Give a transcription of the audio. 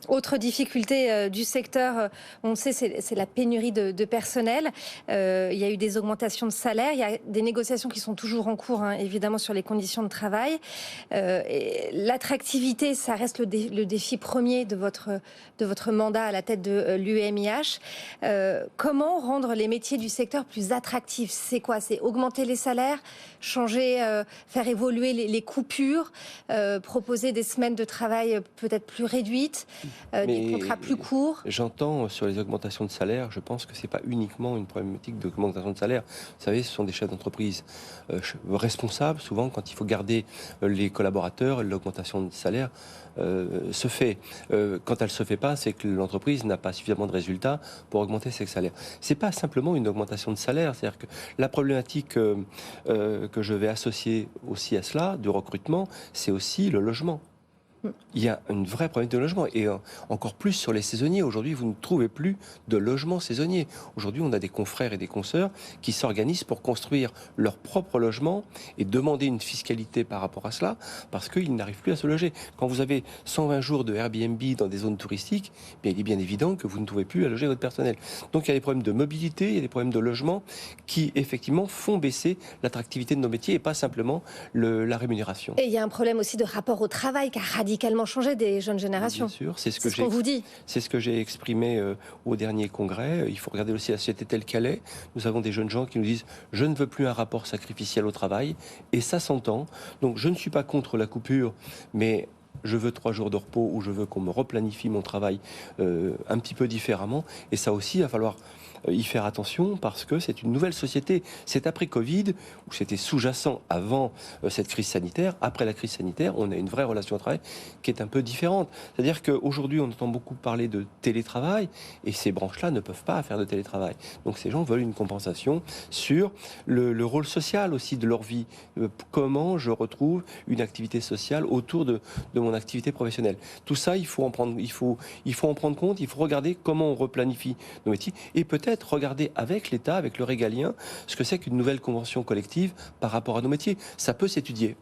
Autre difficulté du secteur, on le sait, c'est la pénurie de personnel. Il y a eu des augmentations de salaire, il y a des négociations qui sont toujours en cours, hein, évidemment, sur les conditions de travail. L'attractivité, ça reste le défi premier de votre mandat à la tête de l'UMIH. Comment rendre les métiers du secteur plus attractifs? C'est quoi? C'est augmenter les salaires, changer, faire évoluer les coupures, proposer des semaines de travail peut-être plus réduites, des contrats plus courts. J'entends sur les augmentations de salaire, je pense que c'est pas uniquement une problématique d'augmentation de salaire. Vous savez, ce sont des chefs d'entreprise responsables. Souvent, quand il faut garder les collaborateurs, l'augmentation de salaire se fait. Quand elle se fait pas, c'est que l'entreprise n'a pas suffisamment de résultats pour augmenter ses salaires. C'est pas simplement une augmentation de salaire, c'est-à-dire que la problématique que je vais associer aussi à cela, de recrutement, c'est aussi le logement. Il y a une vraie problème de logement et encore plus sur les saisonniers. Aujourd'hui, vous ne trouvez plus de logement saisonnier. Aujourd'hui, on a des confrères et des consoeurs qui s'organisent pour construire leur propre logement et demander une fiscalité par rapport à cela parce qu'ils n'arrivent plus à se loger. Quand vous avez 120 jours de Airbnb dans des zones touristiques, bien, il est bien évident que vous ne trouvez plus à loger votre personnel. Donc il y a des problèmes de mobilité, il y a des problèmes de logement qui effectivement font baisser l'attractivité de nos métiers et pas simplement la rémunération. Et il y a un problème aussi de rapport au travail qui a radicalement changé des jeunes générations. Bien sûr, c'est ce qu'on vous dit. C'est ce que j'ai exprimé au dernier congrès. Il faut regarder aussi la société telle qu'elle est. Nous avons des jeunes gens qui nous disent « je ne veux plus un rapport sacrificiel au travail » et ça s'entend. Donc je ne suis pas contre la coupure, mais je veux 3 jours de repos ou je veux qu'on me replanifie mon travail un petit peu différemment. Et ça aussi, il va falloir y faire attention parce que c'est une nouvelle société. C'est après Covid, où c'était sous-jacent avant cette crise sanitaire. Après la crise sanitaire, on a une vraie relation au travail qui est un peu différente. C'est-à-dire qu'aujourd'hui, on entend beaucoup parler de télétravail et ces branches-là ne peuvent pas faire de télétravail. Donc ces gens veulent une compensation sur le rôle social aussi de leur vie. Comment je retrouve une activité sociale autour de mon activité professionnelle. Tout ça, il faut en prendre compte, il faut regarder comment on replanifie nos métiers et peut-être regarder avec l'État, avec le régalien, ce que c'est qu'une nouvelle convention collective par rapport à nos métiers. Ça peut s'étudier.